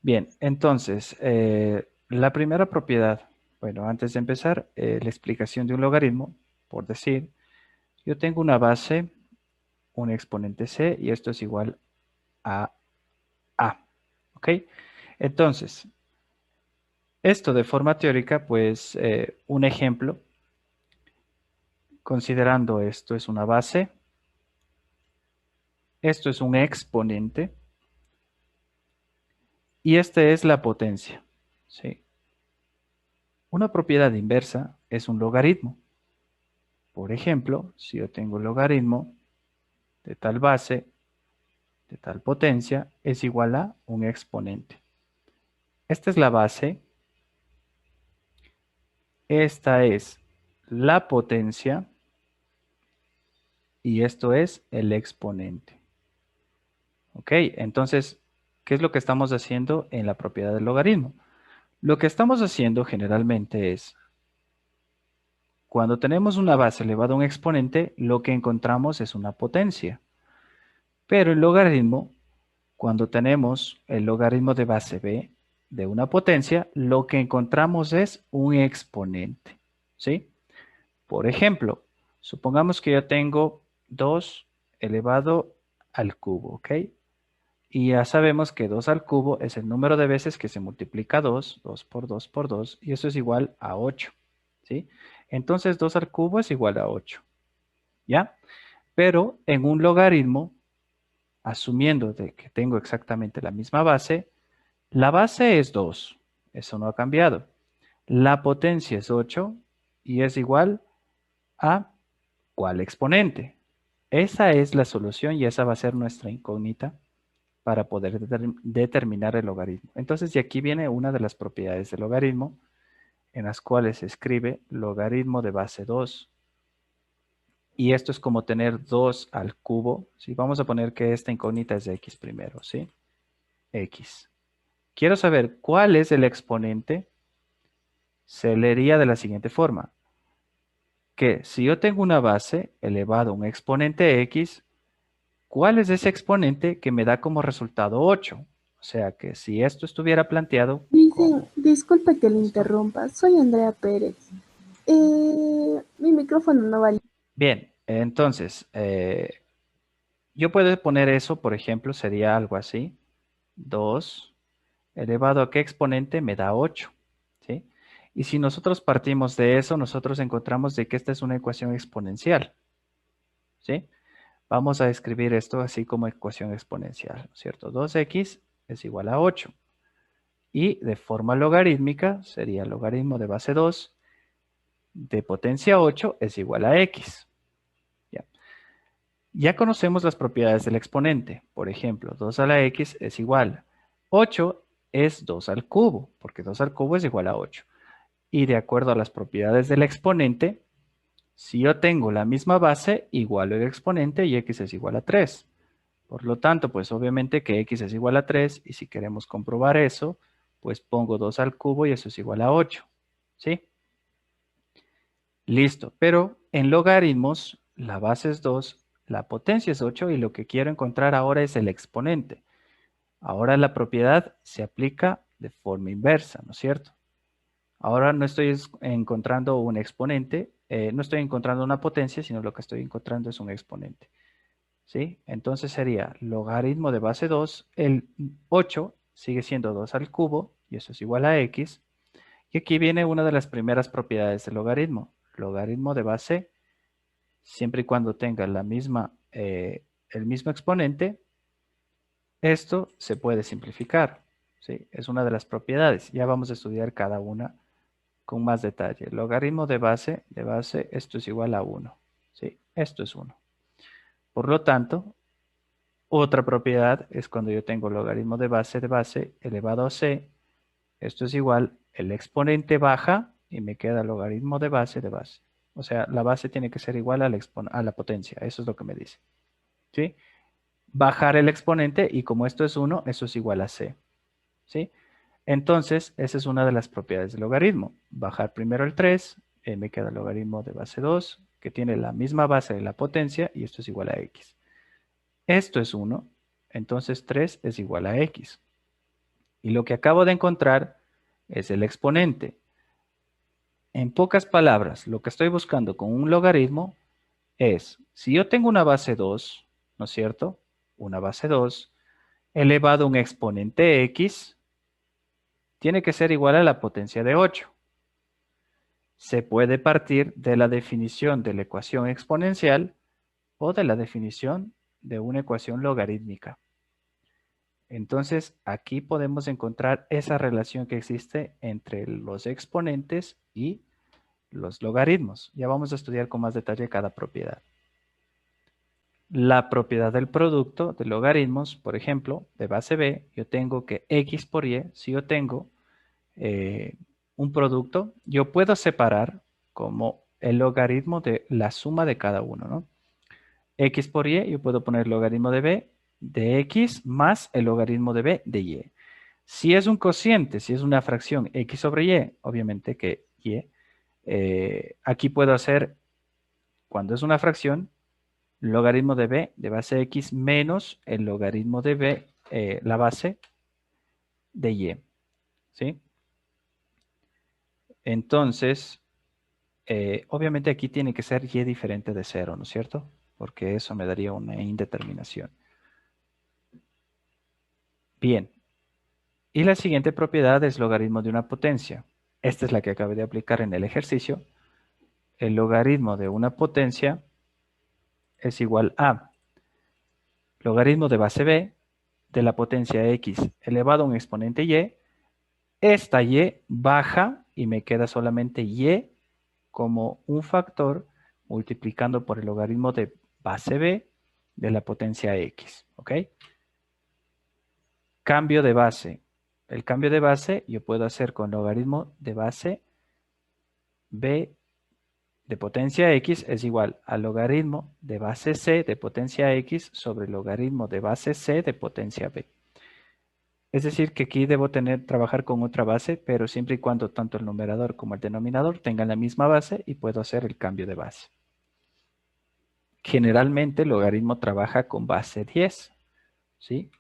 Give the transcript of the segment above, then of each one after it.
Bien, entonces, la primera propiedad, bueno, antes de empezar, la explicación de un logaritmo, por decir, yo tengo una base, un exponente c, y esto es igual a a, ¿ok? Entonces, esto de forma teórica, pues, un ejemplo, considerando esto es una base, esto es un exponente, y esta es la potencia, ¿sí? Una propiedad inversa es un logaritmo. Por ejemplo, si yo tengo el logaritmo de tal base, de tal potencia, es igual a un exponente. Esta es la base, esta es la potencia y esto es el exponente. ¿Ok? Entonces, ¿qué es lo que estamos haciendo en la propiedad del logaritmo? Lo que estamos haciendo generalmente es, cuando tenemos una base elevada a un exponente, lo que encontramos es una potencia. Pero el logaritmo, cuando tenemos el logaritmo de base b de una potencia, lo que encontramos es un exponente, ¿sí? Por ejemplo, supongamos que yo tengo 2 elevado al cubo, ¿ok? Y ya sabemos que 2 al cubo es el número de veces que se multiplica 2, 2 por 2 por 2, y eso es igual a 8, ¿sí? Entonces 2 al cubo es igual a 8, ¿ya? Pero en un logaritmo, asumiendo de que tengo exactamente la misma base, la base es 2, eso no ha cambiado. La potencia es 8 y es igual a ¿cuál exponente? Esa es la solución y esa va a ser nuestra incógnita para poder determinar el logaritmo. Entonces, de aquí viene una de las propiedades del logaritmo, en las cuales se escribe logaritmo de base 2. Y esto es como tener 2 al cubo. ¿Sí? Vamos a poner que esta incógnita es de x primero, ¿sí? X. Quiero saber cuál es el exponente. Se leería de la siguiente forma. Que si yo tengo una base elevado a un exponente x, ¿cuál es ese exponente que me da como resultado 8? O sea que si esto estuviera planteado Dicen, como disculpe que le esto. interrumpa, soy Andrea Pérez. Mi micrófono no vale. Bien, entonces, yo puedo poner eso, por ejemplo, sería algo así. 2 elevado a qué exponente me da 8. ¿Sí? Y si nosotros partimos de eso, nosotros encontramos de que esta es una ecuación exponencial. ¿Sí? Vamos a escribir esto así como ecuación exponencial, ¿no es cierto? 2x es igual a 8. Y de forma logarítmica sería logaritmo de base 2 de potencia 8 es igual a x. ¿Ya? Ya conocemos las propiedades del exponente. Por ejemplo, 2 a la x es igual. 8 es 2 al cubo, porque 2 al cubo es igual a 8. Y de acuerdo a las propiedades del exponente, si yo tengo la misma base, igualo el exponente y x es igual a 3. Por lo tanto, pues obviamente que x es igual a 3 y si queremos comprobar eso, pues pongo 2 al cubo y eso es igual a 8. ¿Sí? Listo. Pero en logaritmos, la base es 2, la potencia es 8 y lo que quiero encontrar ahora es el exponente. Ahora la propiedad se aplica de forma inversa, ¿no es cierto? Ahora no estoy encontrando un exponente, no estoy encontrando una potencia, sino lo que estoy encontrando es un exponente. ¿Sí? Entonces sería logaritmo de base 2, el 8 sigue siendo 2 al cubo, y eso es igual a x. Y aquí viene una de las primeras propiedades del logaritmo. Logaritmo de base, siempre y cuando tenga la misma, el mismo exponente, esto se puede simplificar. ¿Sí? Es una de las propiedades. Ya vamos a estudiar cada una con más detalle. Logaritmo de base, esto es igual a 1. ¿Sí? Esto es 1. Por lo tanto, otra propiedad es cuando yo tengo logaritmo de base elevado a c. Esto es igual, el exponente baja y me queda logaritmo de base de base. O sea, la base tiene que ser igual a la potencia. Eso es lo que me dice. ¿Sí? Bajar el exponente y como esto es 1, eso es igual a c. ¿Sí? Entonces, esa es una de las propiedades del logaritmo. Bajar primero el 3, me queda el logaritmo de base 2, que tiene la misma base de la potencia, y esto es igual a x. Esto es 1, entonces 3 es igual a x. Y lo que acabo de encontrar es el exponente. En pocas palabras, lo que estoy buscando con un logaritmo es, si yo tengo una base 2, ¿no es cierto? Una base 2 elevado a un exponente x, tiene que ser igual a la potencia de 8. Se puede partir de la definición de la ecuación exponencial o de la definición de una ecuación logarítmica. Entonces, aquí podemos encontrar esa relación que existe entre los exponentes y los logaritmos. Ya vamos a estudiar con más detalle cada propiedad. La propiedad del producto de logaritmos, por ejemplo, de base b, yo tengo que x por y, si yo tengo un producto, yo puedo separar como el logaritmo de la suma de cada uno, ¿no? X por y, yo puedo poner logaritmo de b de x más el logaritmo de b de y. Si es un cociente, si es una fracción x sobre y, obviamente que y, aquí puedo hacer, cuando es una fracción, logaritmo de b de base x menos el logaritmo de b, la base de y, ¿sí? Entonces, obviamente aquí tiene que ser y diferente de 0, ¿no es cierto? Porque eso me daría una indeterminación. Bien. Y la siguiente propiedad es logaritmo de una potencia. Esta es la que acabé de aplicar en el ejercicio. El logaritmo de una potencia es igual a logaritmo de base b de la potencia x elevado a un exponente y. Esta y baja y me queda solamente y como un factor multiplicando por el logaritmo de base b de la potencia x. ¿Ok? Cambio de base. El cambio de base yo puedo hacer con logaritmo de base b de potencia x es igual al logaritmo de base c de potencia x sobre el logaritmo de base c de potencia b. Es decir, que aquí debo trabajar con otra base, pero siempre y cuando tanto el numerador como el denominador tengan la misma base y puedo hacer el cambio de base. Generalmente el logaritmo trabaja con base 10, ¿sí?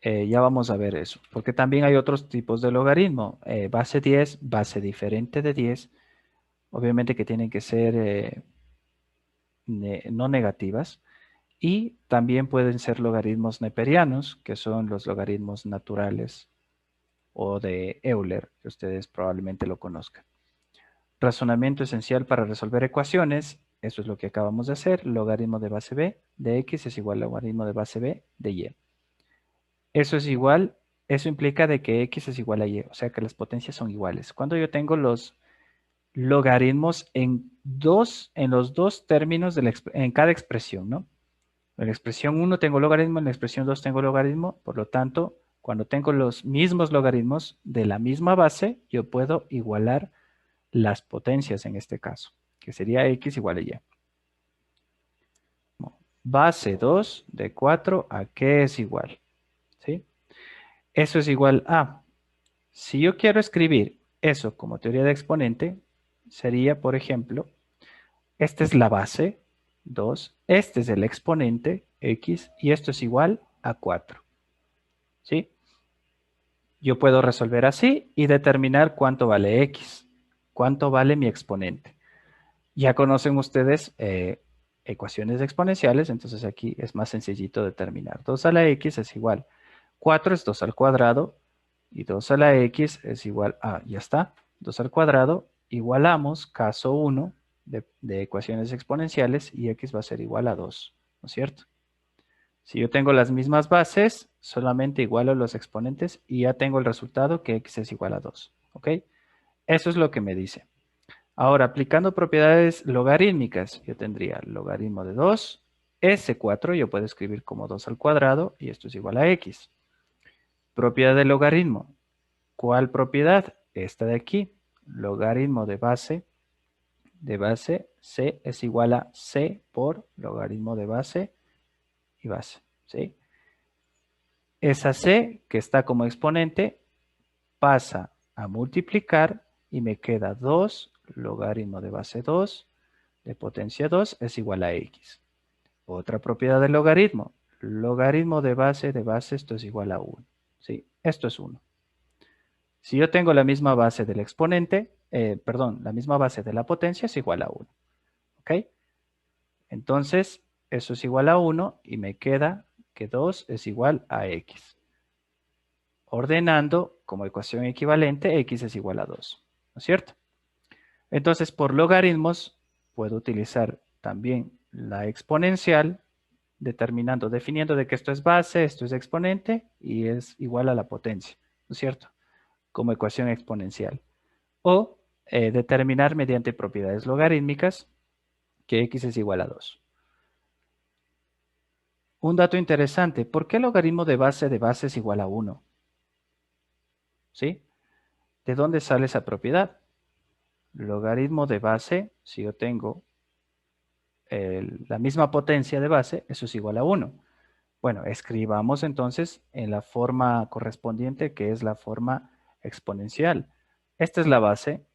Ya vamos a ver eso, porque también hay otros tipos de logaritmo. Base 10, base diferente de 10, obviamente que tienen que ser no negativas. Y también pueden ser logaritmos neperianos, que son los logaritmos naturales o de Euler, que ustedes probablemente lo conozcan. Razonamiento esencial para resolver ecuaciones, eso es lo que acabamos de hacer, logaritmo de base b de x es igual a logaritmo de base b de y. Eso es igual, eso implica de que x es igual a y, o sea que las potencias son iguales. Cuando yo tengo los logaritmos en los dos términos en cada expresión, ¿no? En la expresión 1 tengo logaritmo, en la expresión 2 tengo logaritmo, por lo tanto, cuando tengo los mismos logaritmos de la misma base, yo puedo igualar las potencias en este caso, que sería x igual a y. Base 2 de 4 a qué es igual, ¿sí? Eso es igual a, si yo quiero escribir eso como teoría de exponente, sería, por ejemplo, esta es la base, 2, este es el exponente, x, y esto es igual a 4. ¿Sí? Yo puedo resolver así y determinar cuánto vale x, cuánto vale mi exponente. Ya conocen ustedes ecuaciones exponenciales, entonces aquí es más sencillito determinar. 2 a la x es igual. 4 es 2 al cuadrado y 2 a la x es igual a, ya está, 2 al cuadrado. Igualamos caso 1 de ecuaciones exponenciales y x va a ser igual a 2, ¿no es cierto? Si yo tengo las mismas bases, solamente igualo los exponentes y ya tengo el resultado que x es igual a 2. ¿Ok? Eso es lo que me dice. Ahora, aplicando propiedades logarítmicas, yo tendría logaritmo de 2, S4 yo puedo escribir como 2 al cuadrado y esto es igual a x. Propiedad del logaritmo. ¿Cuál propiedad? Esta de aquí. Logaritmo de base c es igual a c por logaritmo de base y base. ¿Sí? Esa c que está como exponente pasa a multiplicar y me queda 2 logaritmo de base 2 de potencia 2 es igual a x. Otra propiedad del logaritmo. Logaritmo de base, esto es igual a 1. ¿sí? Esto es 1. Si yo tengo la misma base del exponente, la misma base de la potencia es igual a 1. ¿Ok? Entonces, eso es igual a 1 y me queda que 2 es igual a x. Ordenando como ecuación equivalente, x es igual a 2. ¿No es cierto? Entonces, por logaritmos, puedo utilizar también la exponencial, definiendo de que esto es base, esto es exponente y es igual a la potencia, ¿no es cierto? Como ecuación exponencial. O determinar mediante propiedades logarítmicas que x es igual a 2. Un dato interesante, ¿por qué el logaritmo de base es igual a 1? ¿Sí? ¿De dónde sale esa propiedad? Logaritmo de base, si yo tengo la misma potencia de base, eso es igual a 1. Bueno, escribamos entonces en la forma correspondiente, que es la forma exponencial. Esta es la base,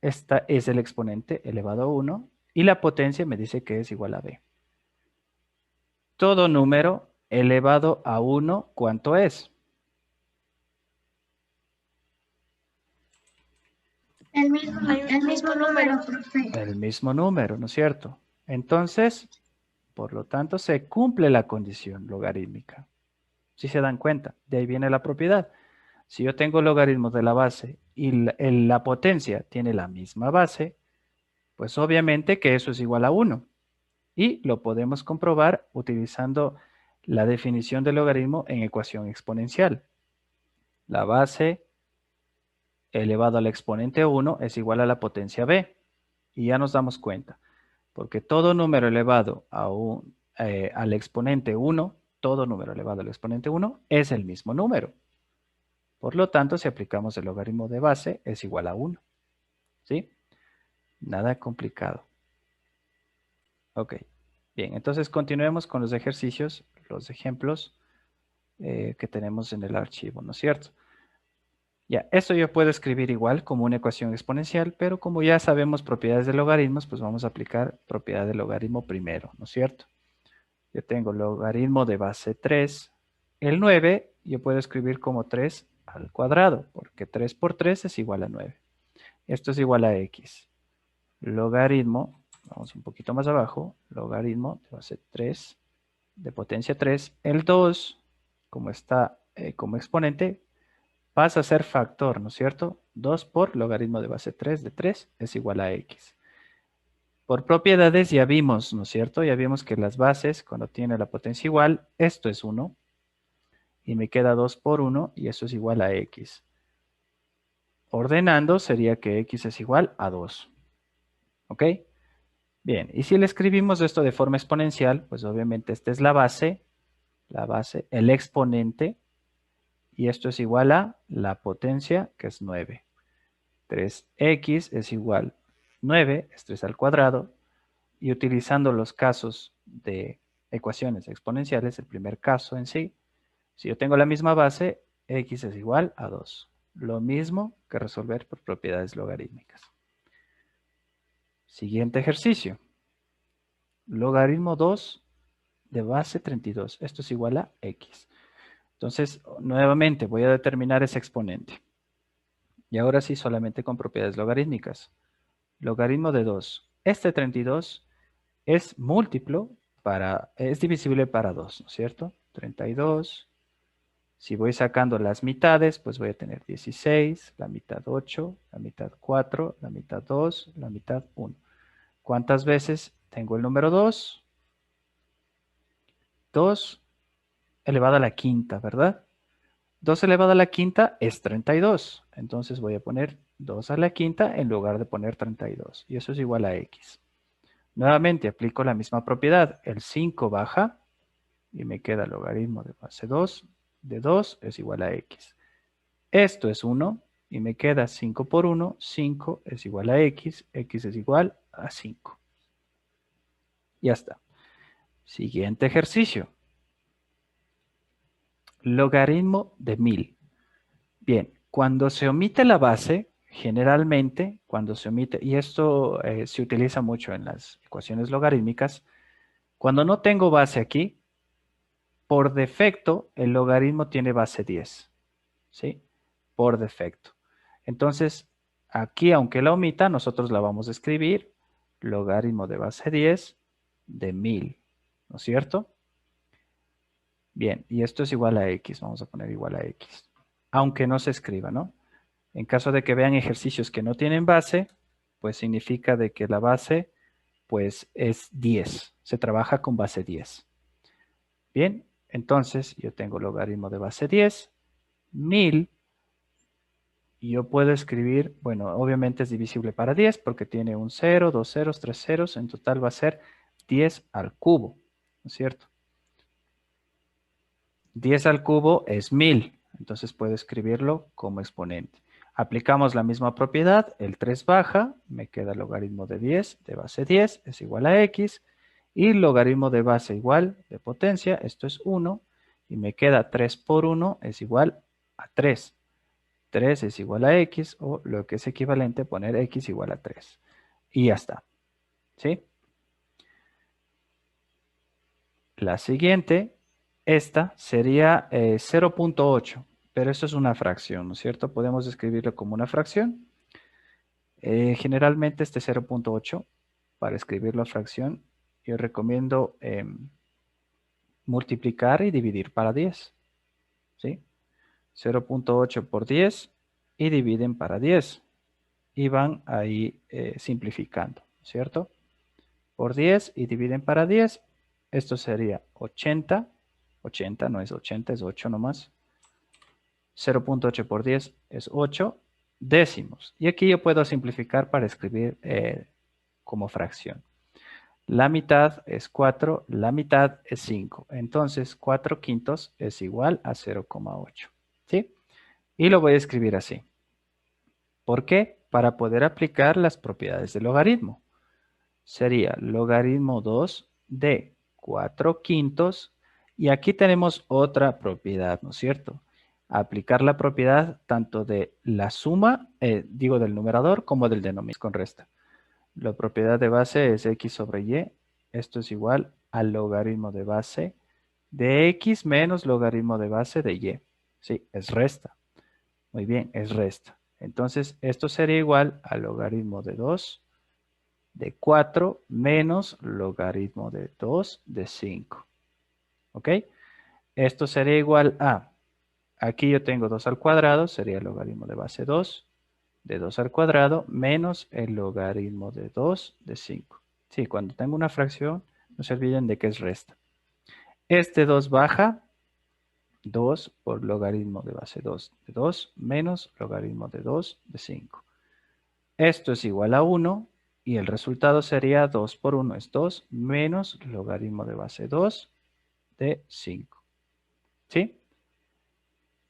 esta es el exponente elevado a 1, y la potencia me dice que es igual a b. Todo número elevado a 1, ¿cuánto es? El mismo número, profe. El mismo número, ¿no es cierto? Entonces, por lo tanto, se cumple la condición logarítmica. Si se dan cuenta, de ahí viene la propiedad. Si yo tengo logaritmos de la base y la potencia tiene la misma base, pues obviamente que eso es igual a 1. Y lo podemos comprobar utilizando la definición del logaritmo en ecuación exponencial. La base elevado al exponente 1 es igual a la potencia b. Y ya nos damos cuenta, porque todo número elevado al exponente 1, todo número elevado al exponente 1 es el mismo número. Por lo tanto, si aplicamos el logaritmo de base, es igual a 1. ¿Sí? Nada complicado. Ok. Bien, entonces continuemos con los ejercicios, los ejemplos que tenemos en el archivo, ¿no es cierto? Ya, esto yo puedo escribir igual como una ecuación exponencial, pero como ya sabemos propiedades de logaritmos, pues vamos a aplicar propiedad del logaritmo primero, ¿no es cierto? Yo tengo logaritmo de base 3. El 9 yo puedo escribir como 3 al cuadrado, porque 3 por 3 es igual a 9. Esto es igual a x. Logaritmo, vamos un poquito más abajo, logaritmo de base 3, de potencia 3. El 2, como está como exponente, pasa a ser factor, ¿no es cierto? 2 por logaritmo de base 3 de 3 es igual a x. Por propiedades ya vimos, ¿no es cierto? Ya vimos que las bases, cuando tiene la potencia igual, esto es 1. Y me queda 2 por 1 y eso es igual a x. Ordenando sería que x es igual a 2. ¿Ok? Bien, y si le escribimos esto de forma exponencial, pues obviamente esta es la base, el exponente, y esto es igual a la potencia, que es 9. 3x es igual 9, es 3 al cuadrado, y utilizando los casos de ecuaciones exponenciales, el primer caso en sí, si yo tengo la misma base, x es igual a 2. Lo mismo que resolver por propiedades logarítmicas. Siguiente ejercicio. Logaritmo 2 de base 32. Esto es igual a x. Entonces, nuevamente voy a determinar ese exponente. Y ahora sí, solamente con propiedades logarítmicas. Logaritmo de 2. Este 32 es múltiplo es divisible para 2, ¿no es cierto? 32. Si voy sacando las mitades, pues voy a tener 16, la mitad 8, la mitad 4, la mitad 2, la mitad 1. ¿Cuántas veces tengo el número 2? 2 elevado a la quinta, ¿verdad? 2 elevado a la quinta es 32. Entonces voy a poner 2 a la quinta en lugar de poner 32. Y eso es igual a x. Nuevamente aplico la misma propiedad. El 5 baja y me queda el logaritmo de base 2 de 2 es igual a x. Esto es 1 y me queda 5 por 1. 5 es igual a x. X es igual a 5. Ya está. Siguiente ejercicio. Logaritmo de 1000. Bien, cuando se omite la base, generalmente, cuando se omite, y esto se utiliza mucho en las ecuaciones logarítmicas, cuando no tengo base aquí, por defecto, el logaritmo tiene base 10. ¿Sí? Por defecto. Entonces, aquí, aunque la omita, nosotros la vamos a escribir. Logaritmo de base 10 de 1000. ¿No es cierto? Bien, y esto es igual a x. Vamos a poner igual a x. Aunque no se escriba, ¿no? En caso de que vean ejercicios que no tienen base, pues significa de que la base, pues, es 10. Se trabaja con base 10. Bien, entonces yo tengo logaritmo de base 10, 1000, y yo puedo escribir, bueno, obviamente es divisible para 10 porque tiene un 0, 2 ceros, 3 ceros, en total va a ser 10 al cubo, ¿no es cierto? 10 al cubo es 1000, entonces puedo escribirlo como exponente. Aplicamos la misma propiedad, el 3 baja, me queda logaritmo de 10 de base 10 es igual a x, y logaritmo de base igual de potencia, esto es 1, y me queda 3 por 1 es igual a 3. 3 es igual a x, o lo que es equivalente poner x igual a 3. Y ya está. ¿Sí? La siguiente, esta sería 0.8, pero esto es una fracción, ¿no es cierto? Podemos escribirlo como una fracción. Generalmente este 0.8, para escribirlo a fracción, yo recomiendo multiplicar y dividir para 10. ¿Sí? 0.8 por 10 y dividen para 10. Y van ahí simplificando, ¿cierto? Por 10 y dividen para 10. Esto sería 80. 80 no es 80, es 8 nomás. 0.8 por 10 es 8 décimos. Y aquí yo puedo simplificar para escribir como fracción. La mitad es 4, la mitad es 5. Entonces, 4 quintos es igual a 0,8. ¿Sí? Y lo voy a escribir así. ¿Por qué? Para poder aplicar las propiedades del logaritmo. Sería logaritmo 2 de 4 quintos. Y aquí tenemos otra propiedad, ¿no es cierto? Aplicar la propiedad tanto de la suma, digo del numerador, como del denominador con resta. La propiedad de base es x sobre y. Esto es igual al logaritmo de base de x menos logaritmo de base de y. Sí, es resta. Muy bien, es resta. Entonces, esto sería igual al logaritmo de 2 de 4 menos logaritmo de 2 de 5. ¿Ok? Esto sería igual a, aquí yo tengo 2 al cuadrado, sería el logaritmo de base 2 de 2 al cuadrado menos el logaritmo de 2 de 5. Sí, cuando tengo una fracción, no se olviden de que es resta. Este 2 baja, 2 por logaritmo de base 2 de 2 menos logaritmo de 2 de 5. Esto es igual a 1 y el resultado sería 2 por 1 es 2 menos logaritmo de base 2 de 5. ¿Sí?